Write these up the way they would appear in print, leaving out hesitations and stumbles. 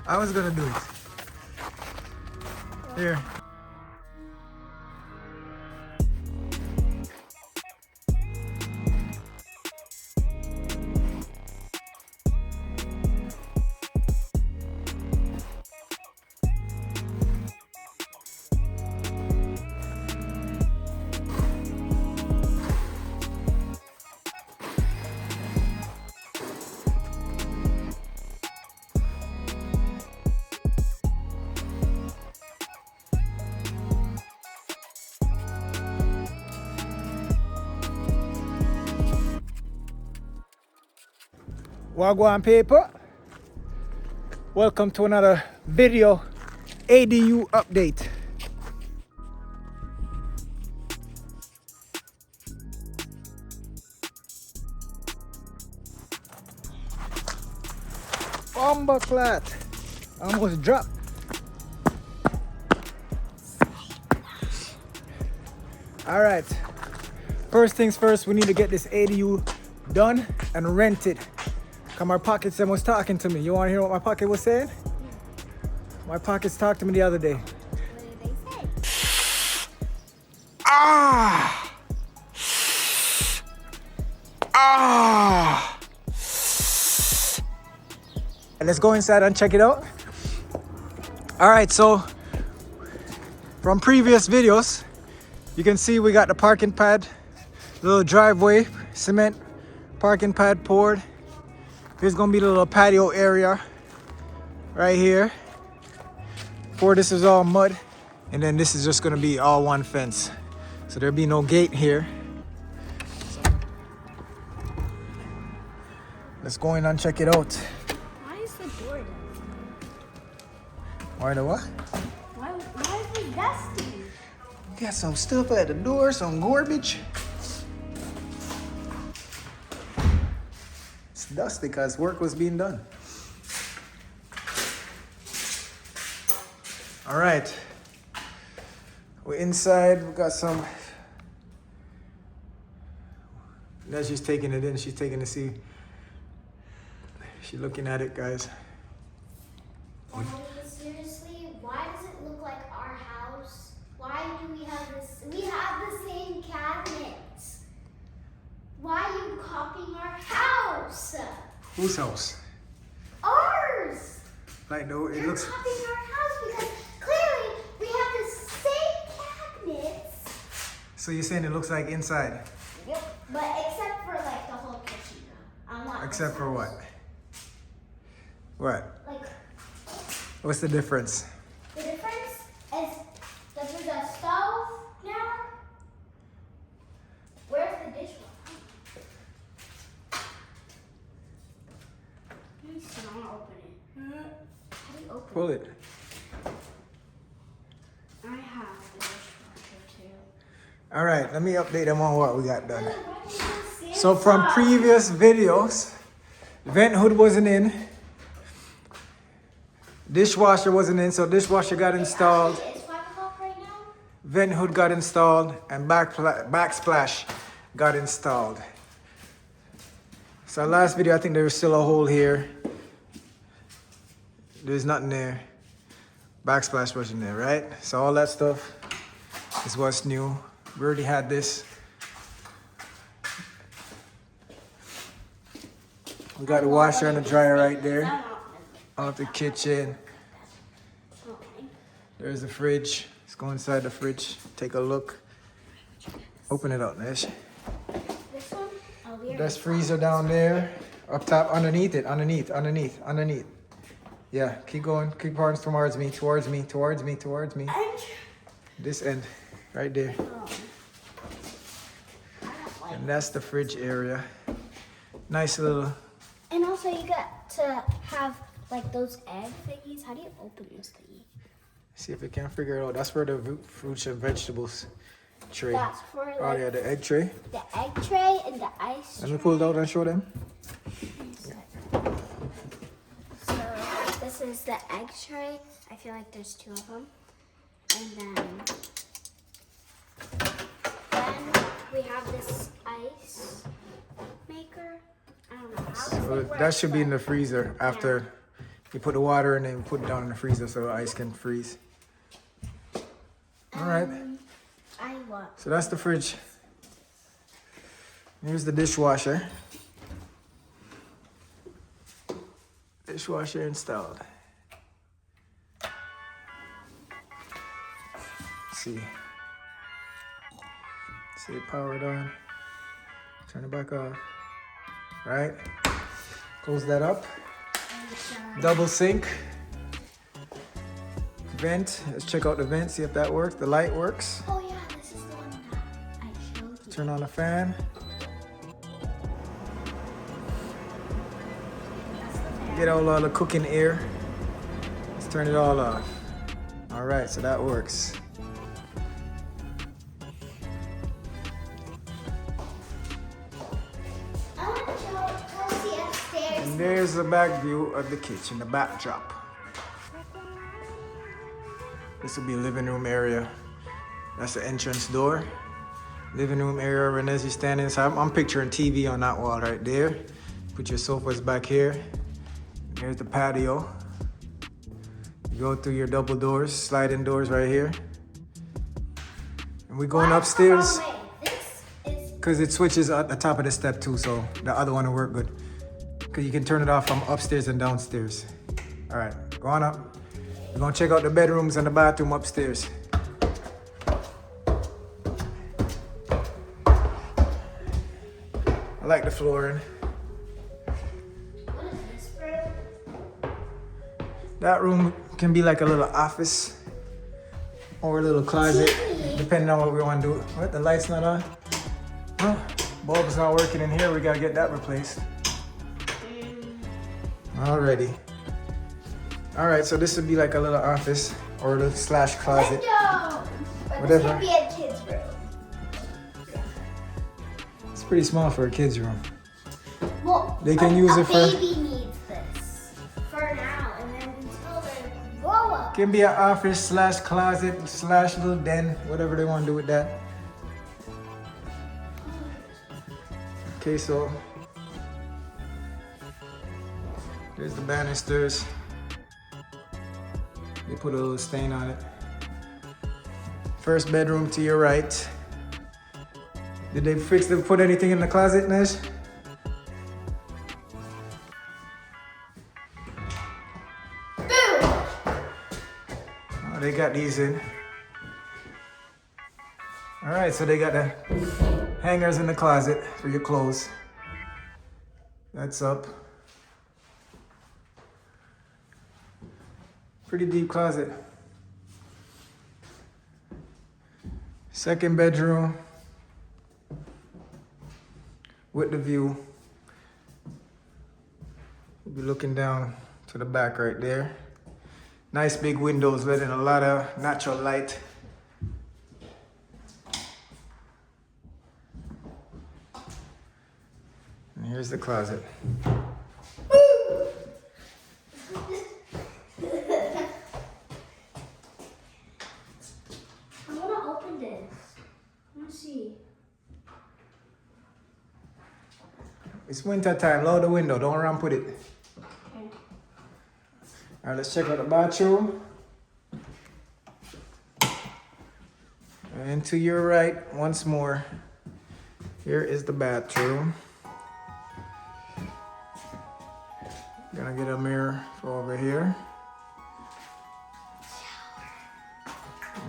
I was gonna do it. Here. Wagwan paper. Welcome to another video ADU update. Bombaclat. Almost dropped. All right. First things first, we need to get this ADU done and rented. Cause my pockets them was talking to me. You want to hear what my pocket was saying? My pockets talked to me the other day. What did they say? Ah! Ah! Let's go inside and check it out. All right, so from previous videos, you can see we got the parking pad, little driveway, cement parking pad poured. Here's gonna be the little patio area right here. Before this is all mud, and then this is just gonna be all one fence. So there'll be no gate here. Let's go in and check it out. Why is the door dusty? Why the what? Why is it dusty? Got some stuff at the door, some garbage. It's dusty because work was being done. All right, we're inside. We got some. Now she's taking it in. She's taking to see. She's looking at it, guys. Seriously, why does it look like our house? Why do we have this? We have the same cabinets. Why are you copying our house? Whose house? Ours. Like no, it You're looks. copying our house because clearly we have the same cabinets. So you're saying it looks like inside? Yep. But except for like the whole kitchen. I want. Except for what? What? Like What's the difference? the difference is that there's a stove now. Where's the dishwasher? I want to open it. How do you open Pull it. it? I have the dishwasher too. All right, let me update them on what we got done. Why did you say So from stop? previous videos, vent hood wasn't in, dishwasher wasn't in, so dishwasher got installed, Actually, it's 5 o'clock right now. vent hood got installed, and backsplash got installed. So last video, I think there was still a hole here. There's nothing there. Backsplash wasn't there, right? So all that stuff is what's new. We already had this. We got the washer and the dryer right there. Out the kitchen. Okay. There's the fridge. Let's go inside the fridge. Take a look. Open it up, Nish. This one? Oh, we There's freezer down there. Up top, underneath it. Underneath. Yeah, keep going. Keep going towards me. This end. Right there. And that's the fridge area. Nice little. And also you got to have like those egg thingies. How do you open this thingy? See if we can figure it out. That's for the fruits and vegetables tray. That's for like Oh yeah, the egg tray. the egg tray and the ice Let me tray. pull it out and show them. So this is the egg tray. I feel like there's 2 of them. And then we have this ice maker. I don't know how this So thing works, that should be in but- the freezer after You put the water in and you put it down in the freezer so the ice can freeze. All right. I want. So that's the fridge. Here's the dishwasher. Dishwasher installed. Let's see. See it powered on. Turn it back off. Right? Close that up. Double sink. Vent. Let's check out the vent, see if that works. The light works. Oh yeah, this is the one that I showed you. Turn on the fan. That's the fan. Get all the cooking air. Let's turn it all off. All right, so that works. I want to go see upstairs. And there's the back view of the kitchen, the backdrop. This will be living room area. That's the entrance door. Living room area, Renee's standing inside. I'm picturing TV on that wall right there. Put your sofas back here. There's the patio. You go through your double doors, sliding doors right here. And we're going upstairs. Oh, wait. This is. Because it switches at the top of the step too, so the other one will work good. Because you can turn it off from upstairs and downstairs. All right, go on up. We're gonna check out the bedrooms and the bathroom upstairs. I like the flooring. What is this room? That room can be like a little office or a little closet, depending on what we want to do. What, the light's not on? Huh? Bulb's not working in here, we gotta get that replaced. Alrighty. All right, so this would be like a little office or a slash closet. Window! But Whatever. this could be a kid's room. It's pretty small for a kid's room. Well, They can use it for- A baby needs this for now, and then until they grow up. Can be an office slash closet slash little den, whatever they want to do with that. Okay, so there's the banisters. They put a little stain on it. First bedroom to your right. Did they put anything in the closet, Nesh? Oh, they got these in. All right, so they got the hangers in the closet for your clothes. That's up. Pretty deep closet. Second bedroom with the view. We'll be looking down to the back right there. Nice big windows letting a lot of natural light. And here's the closet. I want to open this. I want to see. It's winter time, lower the window, don't ramp with it. Okay. All right, let's check out the bathroom. And to your right, once more, here is the bathroom. Gonna get a mirror for over here.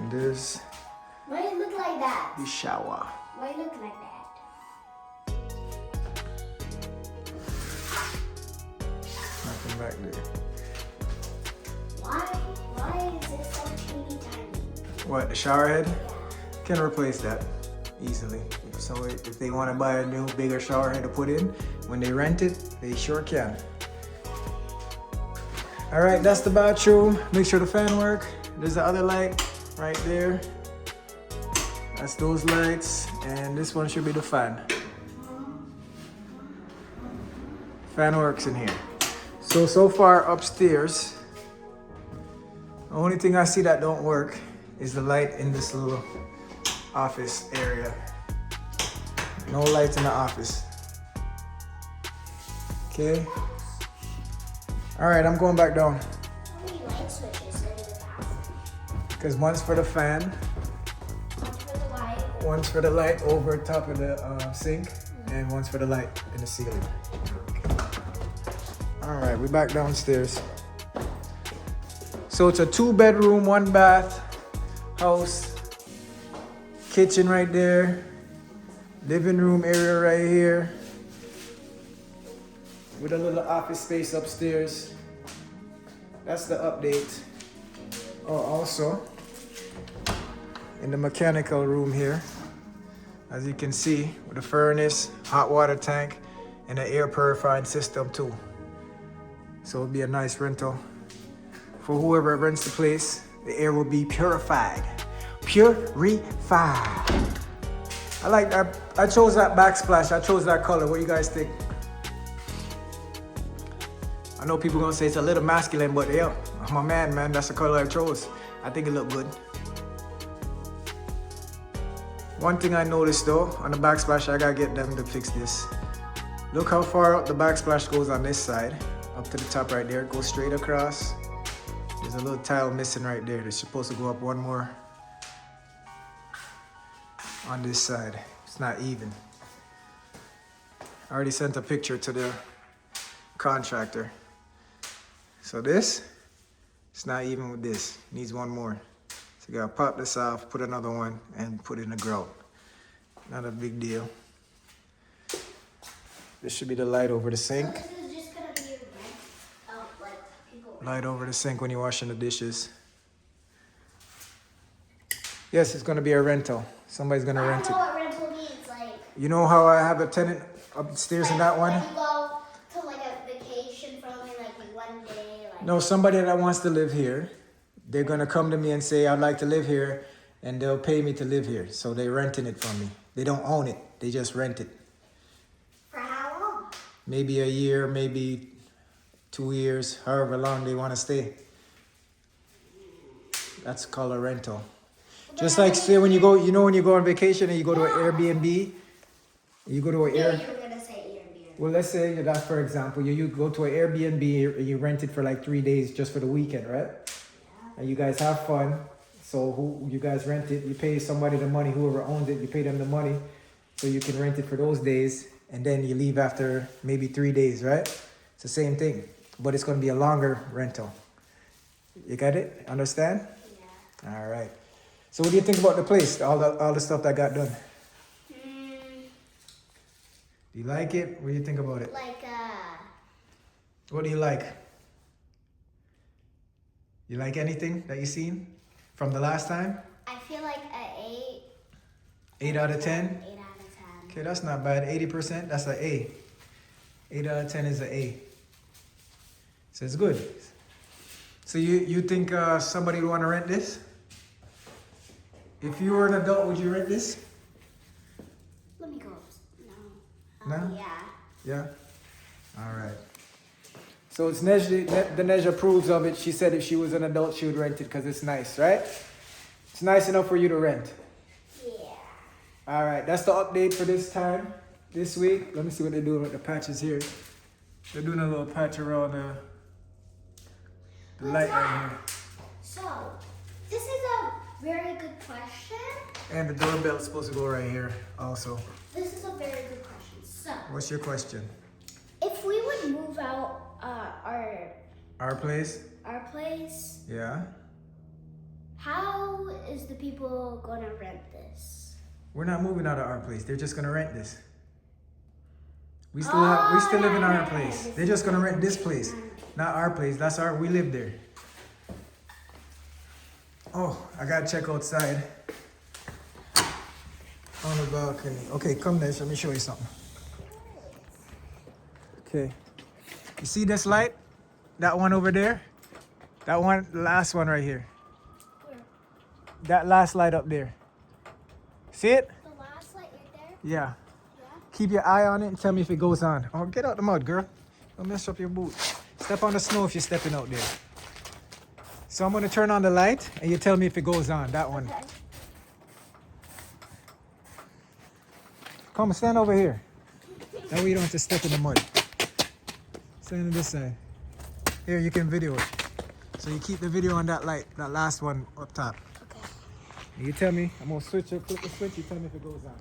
And there's Why it look like that? the shower. Why it look like that? Nothing back there. Why is it so teeny tiny? What, the shower head? Can replace that easily. So if they want to buy a new, bigger shower head to put in, when they rent it, they sure can. All right, that's the bathroom. Make sure the fan work. There's the other light right there. That's those lights, and this one should be the fan. Fan works in here. So far upstairs, the only thing I see that don't work is the light in this little office area. No lights in the office. Okay. All right, I'm going back down. How many light switches in the bathroom? Because one's for the fan, One for the light. one's for the light over top of the sink, and one's for the light in the ceiling. All right, we're back downstairs. So it's a 2-bedroom, 1-bath house. Kitchen right there. Living room area right here. With a little office space upstairs. That's the update. Oh, also, in the mechanical room here, as you can see, with a furnace, hot water tank, and an air purifying system too. So it'll be a nice rental. For whoever rents the place, the air will be purified. Purified. I like that. I chose that backsplash. I chose that color. What do you guys think? I know people gonna say it's a little masculine, but yeah, I'm a man. That's the color I chose. I think it looked good. One thing I noticed though, on the backsplash, I gotta get them to fix this. Look how far up the backsplash goes on this side. Up to the top right there. It goes straight across. There's a little tile missing right there. They're supposed to go up one more on this side. It's not even. I already sent a picture to the contractor. So this, it's not even with this. It needs one more. So you gotta pop this off, put another one, and put it in the grout. Not a big deal. This should be the light over the sink. So this is just gonna be a rent of like people. Light over the sink when you're washing the dishes. Yes, it's gonna be a rental. Somebody's gonna I rent don't it. know what rental means. Like. You know how I have a tenant upstairs in that one? Like you go to like a vacation for only like 1 day. Like. No, somebody that wants to live here, they're gonna come to me and say, I'd like to live here, and they'll pay me to live here. So they're renting it from me. They don't own it, they just rent it. For how long? Maybe a year, maybe 2 years, however long they wanna stay. That's called a rental. Just like say when you go, you know when you go on vacation and you go to an Airbnb, you go to an Yeah, Air. you were gonna say Airbnb. Well, let's say that for example, you go to an Airbnb and you rent it for like 3 days just for the weekend, right? Yeah. And you guys have fun. So who you guys rent it, you pay somebody the money, whoever owns it, you pay them the money so you can rent it for those days, and then you leave after maybe 3 days, right? It's the same thing, but it's gonna be a longer rental. You got it? Understand? Yeah. All right. So what do you think about the place? All the stuff that got done. Do you like it? What do you think about it? Like What do you like? You like anything that you seen from the last time? I feel like a 8. 8 out of 10? 8 out of 10. Okay, that's not bad. 80%, that's an A. 8 out of 10 is an A. So it's good. So you think somebody would want to rent this? If you were an adult, would you rent this? Let me go. No. No? Yeah. Yeah? All right. So it's the Neja approves of it. She said if she was an adult, she would rent it because it's nice, right? It's nice enough for you to rent. Yeah. All right, that's the update for this time, this week. Let me see what they're doing with the patches here. They're doing a little patch around the light right here. So, this is a very good question. And the doorbell is supposed to go right here also. This is a very good question. So, What's your question? if we would move out Our place? our place, Yeah. how is the people gonna rent this? We're not moving out of our place. They're just gonna rent this. We still live in our place. They're just gonna rent this place, not our place. We live there. Oh, I gotta check outside on the balcony. Okay, come there. Let me show you something. Okay, you see this light? That one over there? That one, the last one right here. Where? That last light up there. See it? The last light right there? Yeah. Yeah. Keep your eye on it and tell me if it goes on. Oh, get out the mud, girl. Don't mess up your boot. Step on the snow if you're stepping out there. So I'm gonna turn on the light and you tell me if it goes on, that one. Okay. Come, stand over here. That way you don't have to step in the mud. Stand on this side. Here, you can video it. So you keep the video on that light, that last one up top. Okay. You tell me, I'm gonna switch it, flip the switch, you tell me if it goes on.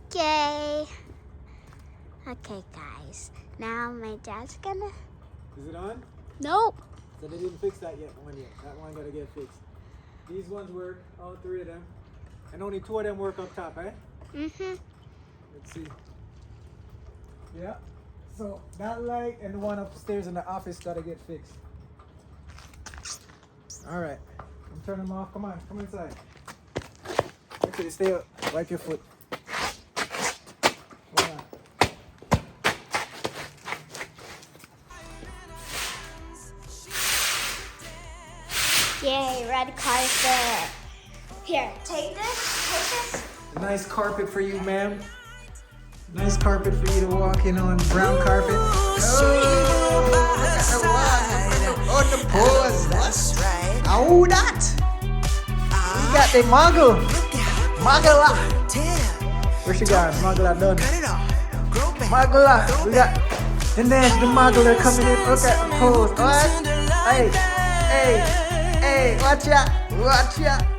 Okay. Okay, guys. Now my dad's gonna. Is it on? Nope. So they didn't fix that yet. That one gotta get fixed. These ones work, all three of them. And only two of them work up top, eh? Mm-hmm. Let's see. Yeah. So that light and the one upstairs in the office gotta get fixed. Alright. I'm turning them off. Come on, come inside. Okay, stay up. Wipe your foot. Come on. Yay, red carpet. Here, take this. Nice carpet for you, ma'am. Nice carpet for you to walk in on. Brown carpet. Oh, the pose. That's right. Oh, that. We got the muggle. Muggler. Where she got? Muggler done. Muggler. We got. And there's the muggler coming in. Look at the pose. What? Hey. Hey. Hey. Watch out. Watch out.